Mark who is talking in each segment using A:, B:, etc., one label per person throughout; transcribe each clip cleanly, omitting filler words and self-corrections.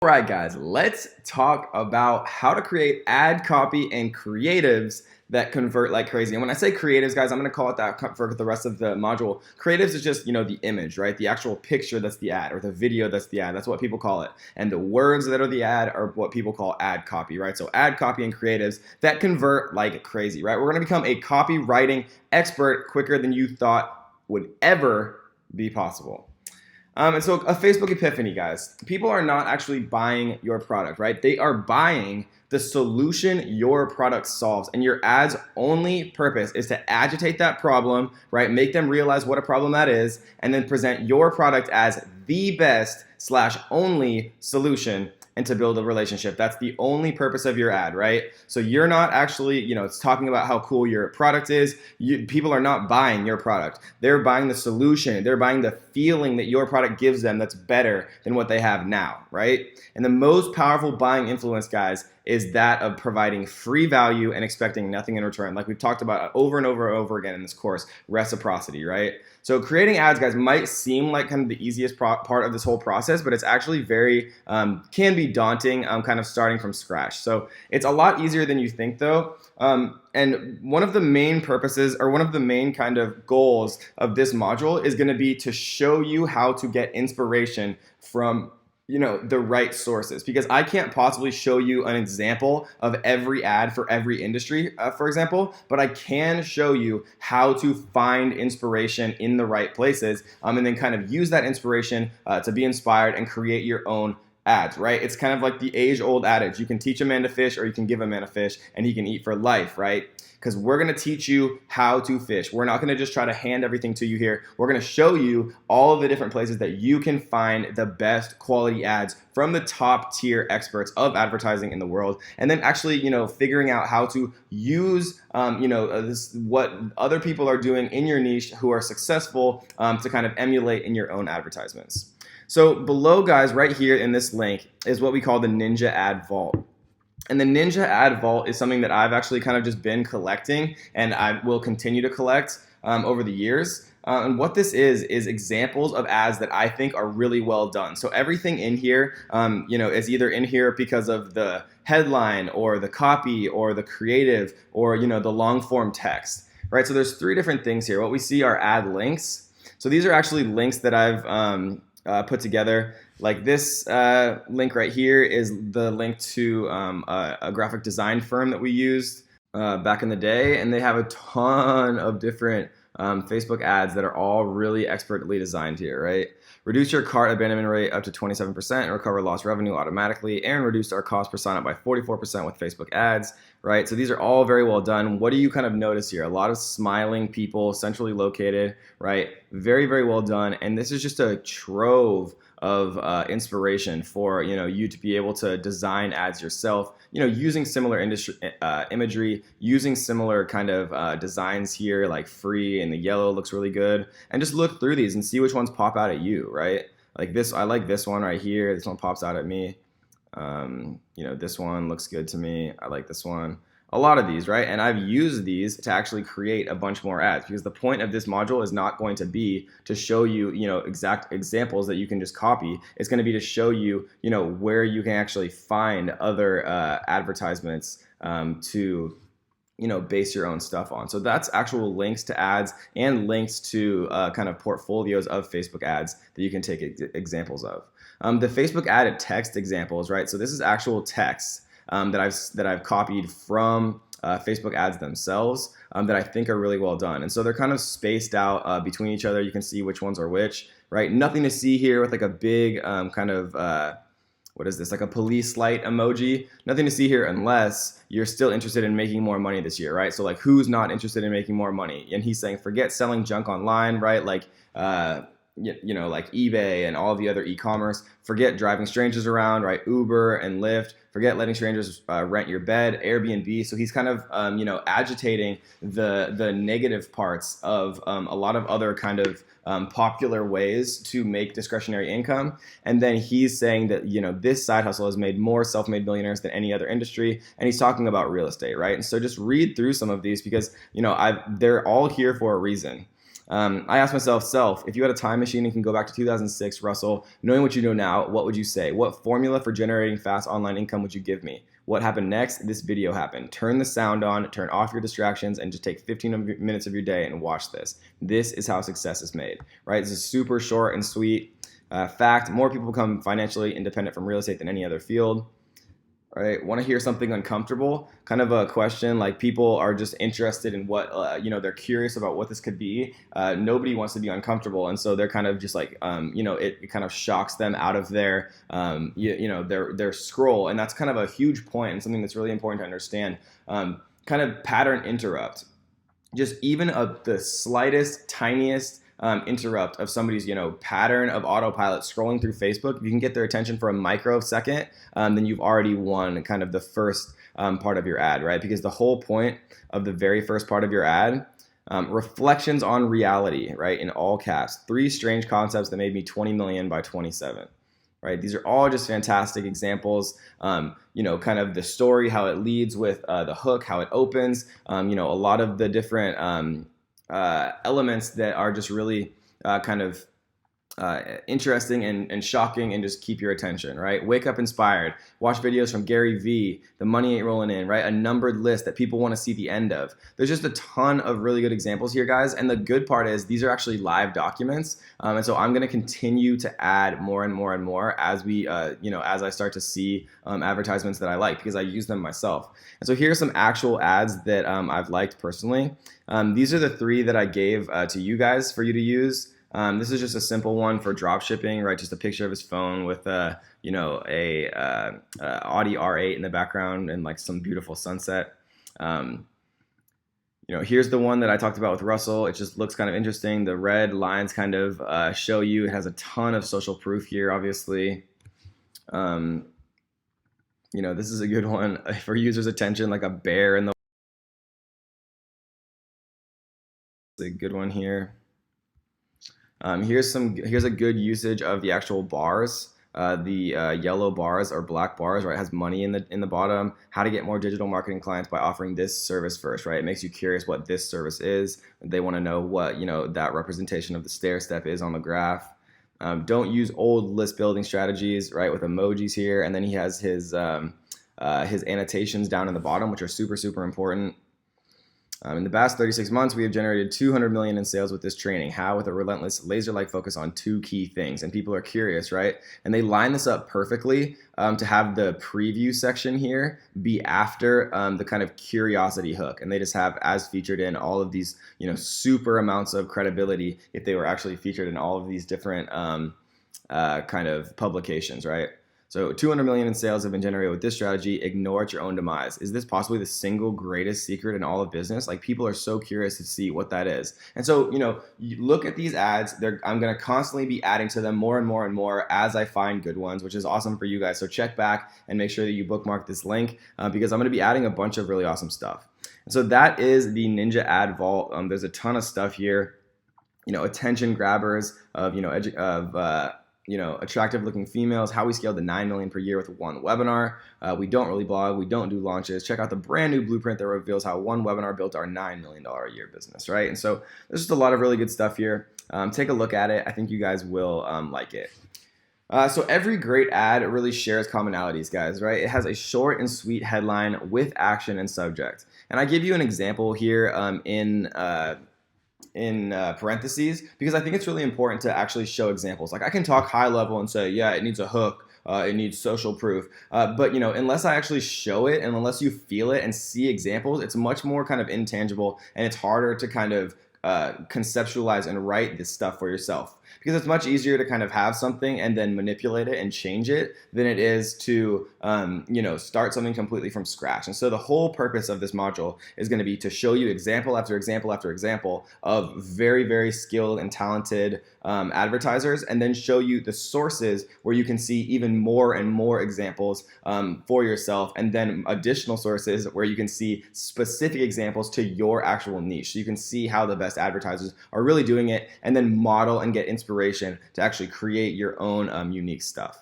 A: All right, guys, let's talk about how to create ad copy and creatives that convert like crazy. And when I say creatives, guys, I'm going to call it that for the rest of the module. Creatives is just, the image, right? The actual picture that's the ad, or the video that's the ad. That's what people call it. And the words that are the ad are what people call ad copy, right? So ad copy and creatives that convert like crazy, right? We're going to become a copywriting expert quicker than you thought would ever be possible. And so a Facebook epiphany, guys. People are not actually buying your product, right? They are buying the solution your product solves. And your ad's only purpose is to agitate that problem, right? Make them realize what a problem that is, and then present your product as the best / only solution, and to build a relationship. That's the only purpose of your ad, right? So you're not actually, it's talking about how cool your product is. People are not buying your product. They're buying the solution. They're buying the feeling that your product gives them that's better than what they have now, right? And the most powerful buying influence, guys, is that of providing free value and expecting nothing in return. Like we've talked about over and over and over again in this course, reciprocity, right? So creating ads, guys, might seem like kind of the easiest part of this whole process, but it's actually very, can be daunting, kind of starting from scratch. So it's a lot easier than you think, though. And one of the main purposes, or one of the main kind of goals of this module is going to be to show you how to get inspiration from the right sources, because I can't possibly show you an example of every ad for every industry, for example, but I can show you how to find inspiration in the right places, and then kind of use that inspiration to be inspired and create your own ads, right? It's kind of like the age-old adage: you can teach a man to fish, or you can give a man a fish and he can eat for life, right? Because we're going to teach you how to fish. We're not going to just try to hand everything to you here. We're going to show you all of the different places that you can find the best quality ads from the top tier experts of advertising in the world, and then actually, figuring out how to use, what other people are doing in your niche who are successful, to kind of emulate in your own advertisements. So below, guys, right here in this link is what we call the Ninja Ad Vault. And the Ninja Ad Vault is something that I've actually kind of just been collecting, and I will continue to collect over the years. And what this is examples of ads that I think are really well done. So everything in here, is either in here because of the headline or the copy or the creative or, the long form text, right? So there's 3 different things here. What we see are ad links. So these are actually links that I've put together. Like this link right here is the link to a graphic design firm that we used back in the day, and they have a ton of different Facebook ads that are all really expertly designed here, right? Reduce your cart abandonment rate up to 27% and recover lost revenue automatically, and reduce our cost per sign-up by 44% with Facebook ads, right? So these are all very well done. What do you kind of notice here? A lot of smiling people, centrally located, right? Very, very well done. And this is just a trove of inspiration for you to be able to design ads yourself, using similar industry imagery, using similar kind of designs here, like free, and the yellow looks really good. And just look through these and see which ones pop out at you, right? Like this, I like this one right here. This one pops out at me. This one looks good to me. I like this one. A lot of these, right? And I've used these to actually create a bunch more ads, because the point of this module is not going to be to show you, exact examples that you can just copy. It's going to be to show you, where you can actually find other advertisements to base your own stuff on. So that's actual links to ads and links to kind of portfolios of Facebook ads that you can take examples of. The Facebook ad text examples, right? So this is actual text that I've copied from Facebook ads themselves that I think are really well done. And so they're kind of spaced out between each other. You can see which ones are which, right? Nothing to see here with like a big kind of, what is this, like a police light emoji. Nothing to see here unless you're still interested in making more money this year, right? So like, who's not interested in making more money? And he's saying, forget selling junk online, right? Like, like eBay and all the other e-commerce. Forget driving strangers around, right? Uber and Lyft. Forget letting strangers rent your bed, Airbnb. So he's kind of, agitating the negative parts of a lot of other kind of popular ways to make discretionary income. And then he's saying that, this side hustle has made more self-made millionaires than any other industry. And he's talking about real estate, right? And so just read through some of these, because, they're all here for a reason. I asked myself, if you had a time machine and can go back to 2006, Russell, knowing what you know now, what would you say? What formula for generating fast online income would you give me? What happened next? This video happened. Turn the sound on, turn off your distractions, and just take 15 minutes of your day and watch this. This is how success is made, right? This is super short and sweet. Fact, more people become financially independent from real estate than any other field. Right? Want to hear something uncomfortable? Kind of a question, like people are just interested in what, they're curious about what this could be. Nobody wants to be uncomfortable. And so they're kind of just like, it kind of shocks them out of their, their scroll. And that's kind of a huge point and something that's really important to understand. Kind of pattern interrupt. Just even the slightest, tiniest interrupt of somebody's pattern of autopilot scrolling through Facebook, if you can get their attention for a microsecond, then you've already won kind of the first part of your ad, right? Because the whole point of the very first part of your ad, reflections on reality, right? In all caps, 3 strange concepts that made me 20 million by 27. Right, these are all just fantastic examples. Kind of the story, how it leads with the hook, how it opens. A lot of the different elements that are just really kind of interesting and shocking and just keep your attention, right? Wake up inspired, watch videos from Gary Vee, the money ain't rolling in, right? A numbered list that people want to see the end of. There's just a ton of really good examples here, guys. And the good part is these are actually live documents. And so I'm going to continue to add more and more and more as we, as I start to see advertisements that I like because I use them myself. And so here are some actual ads that I've liked personally. These are the 3 that I gave to you guys for you to use. This is just a simple one for drop shipping, right? Just a picture of his phone with a Audi R8 in the background and like some beautiful sunset. Here's the one that I talked about with Russell. It just looks kind of interesting. The red lines kind of show you. It has a ton of social proof here, obviously. This is a good one for users' attention, like a bear in the. It's a good one here. Here's a good usage of the actual bars. The yellow bars or black bars, right? It has money in the bottom. How to get more digital marketing clients by offering this service first, right? It makes you curious what this service is. They want to know what that representation of the stair step is on the graph. Don't use old list building strategies, right? With emojis here, and then he has his annotations down in the bottom, which are super, super important. In the past 36 months, we have generated 200 million in sales with this training. How? With a relentless laser-like focus on 2 key things. And people are curious, right? And they line this up perfectly to have the preview section here be after the kind of curiosity hook. And they just have as featured in all of these, super amounts of credibility if they were actually featured in all of these different kind of publications, right? So 200 million in sales have been generated with this strategy. Ignore at your own demise. Is this possibly the single greatest secret in all of business? Like people are so curious to see what that is. And so, you look at these ads, I'm going to constantly be adding to them more and more and more as I find good ones, which is awesome for you guys. So check back and make sure that you bookmark this link because I'm going to be adding a bunch of really awesome stuff. And so that is the Ninja Ad Vault. There's a ton of stuff here, attention grabbers of, attractive looking females, how we scaled to 9 million per year with one webinar. We don't really blog. We don't do launches. Check out the brand new blueprint that reveals how one webinar built our $9 million a year business, right? And so there's just a lot of really good stuff here. Take a look at it. I think you guys will like it. So every great ad really shares commonalities, guys, right? It has a short and sweet headline with action and subject. And I give you an example here in parentheses because I think it's really important to actually show examples. Like I can talk high level and say, yeah, it needs a hook, it needs social proof, but unless I actually show it and unless you feel it and see examples, it's much more kind of intangible and it's harder to kind of conceptualize and write this stuff for yourself. Because it's much easier to kind of have something and then manipulate it and change it than it is to, start something completely from scratch. And so the whole purpose of this module is going to be to show you example after example after example of very, very skilled and talented advertisers, and then show you the sources where you can see even more and more examples for yourself, and then additional sources where you can see specific examples to your actual niche. So you can see how the best advertisers are really doing it, and then model and get inspiration to actually create your own unique stuff.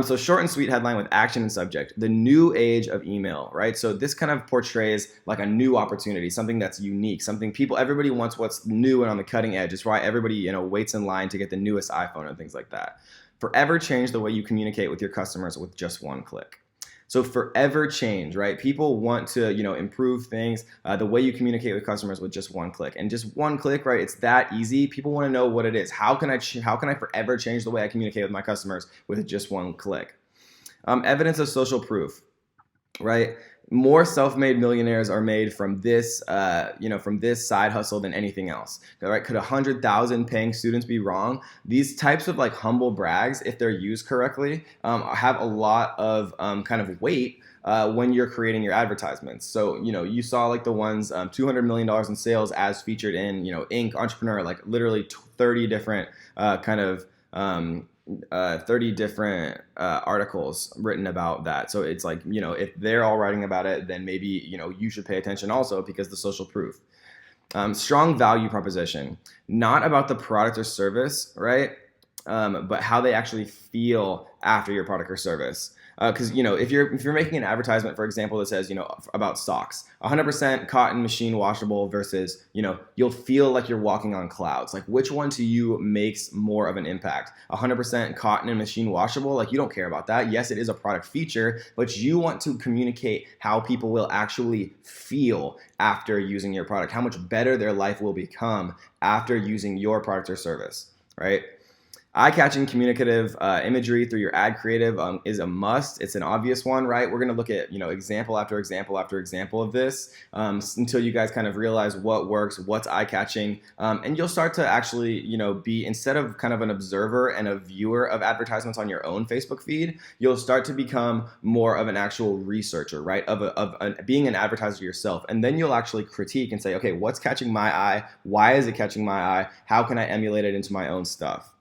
A: So short and sweet headline with action and subject, the new age of email, right? So this kind of portrays like a new opportunity, something that's unique, something everybody wants what's new and on the cutting edge. It's why everybody, waits in line to get the newest iPhone and things like that. Forever change the way you communicate with your customers with just one click. So forever change, right? People want to, improve things, the way you communicate with customers with just one click. And just one click, right? It's that easy. People want to know what it is. How can I forever change the way I communicate with my customers with just one click? Evidence of social proof, right? More self-made millionaires are made from this, from this side hustle than anything else. Right? Could 100,000 paying students be wrong? These types of like humble brags, if they're used correctly, have a lot of kind of weight when you're creating your advertisements. So, you saw like the ones $200 million in sales as featured in, Inc. Entrepreneur, like literally 30 different 30 different articles written about that. So it's like, if they're all writing about it, then maybe, you should pay attention also because the social proof. Strong value proposition, not about the product or service, right? But how they actually feel after your product or service. Because if you're making an advertisement, for example, that says about socks, 100% cotton machine washable versus you'll feel like you're walking on clouds. Like which one to you makes more of an impact? 100% cotton and machine washable, like you don't care about that. Yes, it is a product feature, but you want to communicate how people will actually feel after using your product, how much better their life will become after using your product or service, right? Eye-catching communicative imagery through your ad creative is a must. It's an obvious one, right? We're going to look at example after example after example of this until you guys kind of realize what works, what's eye-catching, and you'll start to actually be, instead of kind of an observer and a viewer of advertisements on your own Facebook feed, you'll start to become more of an actual researcher, right? Of being an advertiser yourself, and then you'll actually critique and say, okay, what's catching my eye? Why is it catching my eye? How can I emulate it into my own stuff?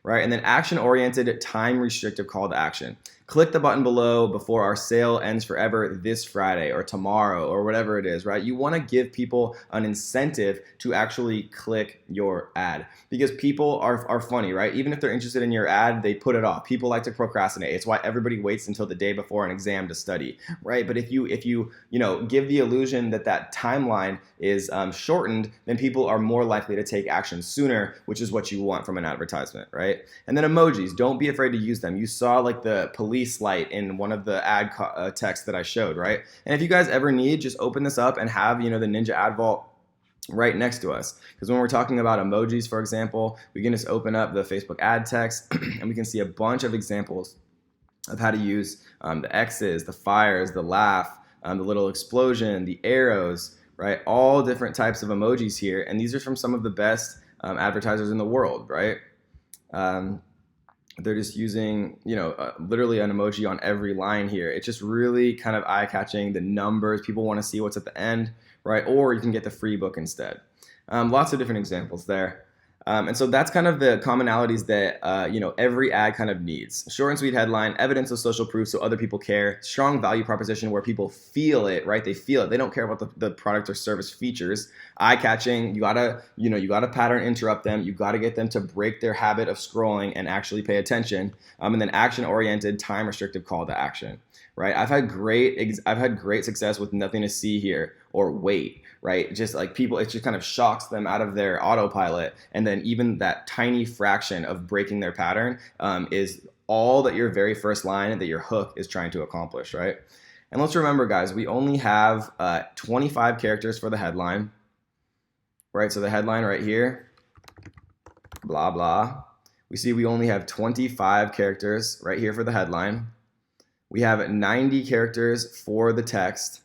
A: Right? And then action-oriented, time-restrictive call to action. Click the button below before our sale ends forever this Friday or tomorrow or whatever it is, right? You want to give people an incentive to actually click your ad because people are funny, right? Even if they're interested in your ad, they put it off. People like to procrastinate. It's why everybody waits until the day before an exam to study, right? But if you give the illusion that timeline is shortened, then people are more likely to take action sooner, which is what you want from an advertisement, right? And then emojis, don't be afraid to use them. You saw like the police light in one of the ad texts that I showed, right? And if you guys ever need, just open this up and have, the Ninja Ad Vault right next to us. Because when we're talking about emojis, for example, we can just open up the Facebook ad text and we can see a bunch of examples of how to use the X's, the fires, the laugh, the little explosion, the arrows, right? All different types of emojis here. And these are from some of the best advertisers in the world, right? They're just using, literally an emoji on every line here. It's just really kind of eye-catching. The numbers, people want to see what's at the end, right? Or you can get the free book instead. Lots of different examples there. And so that's kind of the commonalities that every ad kind of needs. Short and sweet headline, evidence of social proof so other people care, strong value proposition where people feel it, right? They feel it. They don't care about the product or service features. Eye-catching, you gotta pattern interrupt them. You gotta get them to break their habit of scrolling and actually pay attention. And then action-oriented, time-restrictive call to action, right? I've had great success with nothing to see here or wait, right? Just like people, it just kind of shocks them out of their autopilot. And then even that tiny fraction of breaking their pattern is all that your very first line, that your hook is trying to accomplish, right? And let's remember, guys, we only have 25 characters for the headline, right? So the headline right here, blah, blah. We see we only have 25 characters right here for the headline. We have 90 characters for the text.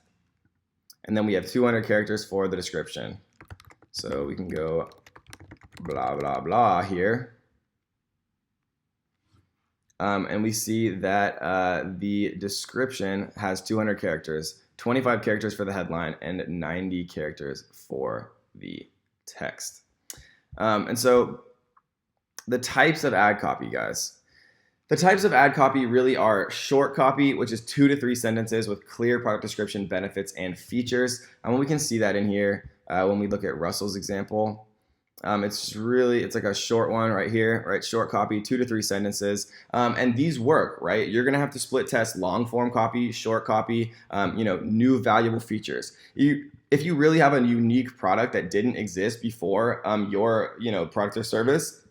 A: And then we have 200 characters for the description. So we can go blah, blah, blah here. And we see that the description has 200 characters, 25 characters for the headline, and 90 characters for the text. And so the types of ad copy, guys. The types of ad copy really are short copy, which is 2 to 3 sentences with clear product description, benefits, and features. And we can see that in here when we look at Russell's example. It's like a short one right here, right? Short copy, 2 to 3 sentences, and these work, right? You're gonna have to split test long form copy, short copy, new valuable features. If you really have a unique product that didn't exist before your product or service,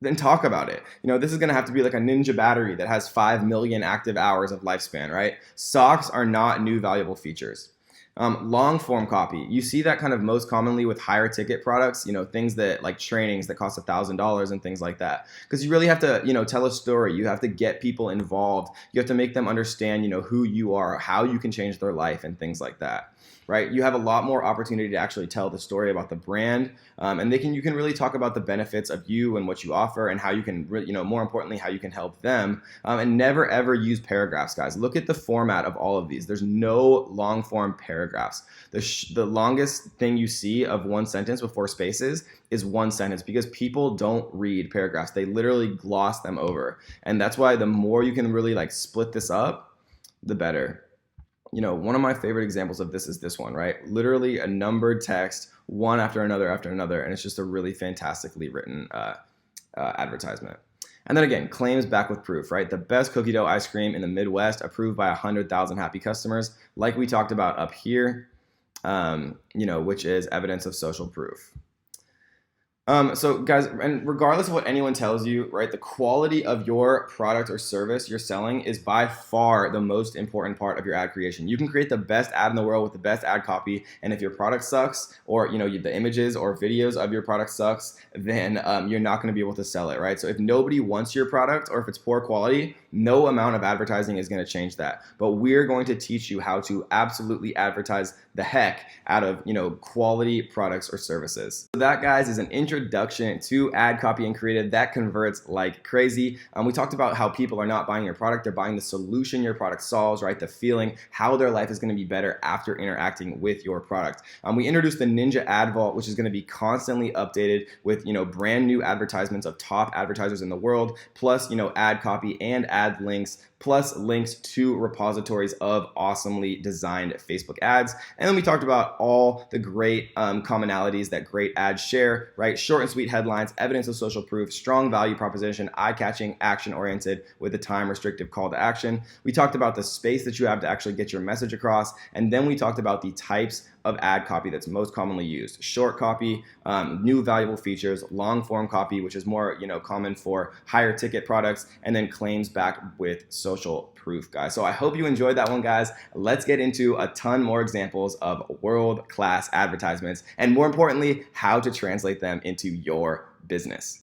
A: then talk about it. This is going to have to be like a Ninja battery that has 5 million active hours of lifespan, right? Socks are not new valuable features. Long form copy, you see that kind of most commonly with higher ticket products, things that like trainings that cost $1,000 and things like that. Because you really have to, tell a story. You have to get people involved. You have to make them understand, who you are, how you can change their life and things like that. Right, you have a lot more opportunity to actually tell the story about the brand, and you can really talk about the benefits of you and what you offer, and how you can, more importantly, how you can help them. And never ever use paragraphs, guys. Look at the format of all of these. There's no long form paragraphs. The longest thing you see of one sentence before spaces is one sentence, because people don't read paragraphs. They literally gloss them over, and that's why the more you can really like split this up, the better. One of my favorite examples of this is this one, right? Literally a numbered text, one after another, and it's just a really fantastically written advertisement. And then again, claims back with proof, right? The best cookie dough ice cream in the Midwest, approved by 100,000 happy customers, like we talked about up here, which is evidence of social proof. So guys, and regardless of what anyone tells you, right, the quality of your product or service you're selling is by far the most important part of your ad creation. You can create the best ad in the world with the best ad copy, and if your product sucks, or the images or videos of your product sucks, then you're not going to be able to sell it, right? So if nobody wants your product, or if it's poor quality, no amount of advertising is going to change that. But we're going to teach you how to absolutely advertise the heck out of quality products or services. So that, guys, is an introduction to ad copy and creative that converts like crazy. We talked about how people are not buying your product, they're buying the solution your product solves, right? The feeling, how their life is going to be better after interacting with your product. We introduced the Ninja Ad Vault, which is going to be constantly updated with brand new advertisements of top advertisers in the world, plus ad copy and ad links, plus links to repositories of awesomely designed Facebook ads. And then we talked about all the great commonalities that great ads share, right? Short and sweet headlines, evidence of social proof, strong value proposition, eye-catching, action-oriented with a time-restrictive call to action. We talked about the space that you have to actually get your message across. And then we talked about the types of ad copy that's most commonly used. Short copy, new valuable features, long form copy, which is more common for higher ticket products, and then claims back with social proof, guys. So I hope you enjoyed that one, guys. Let's get into a ton more examples of world-class advertisements, and more importantly, how to translate them into your business.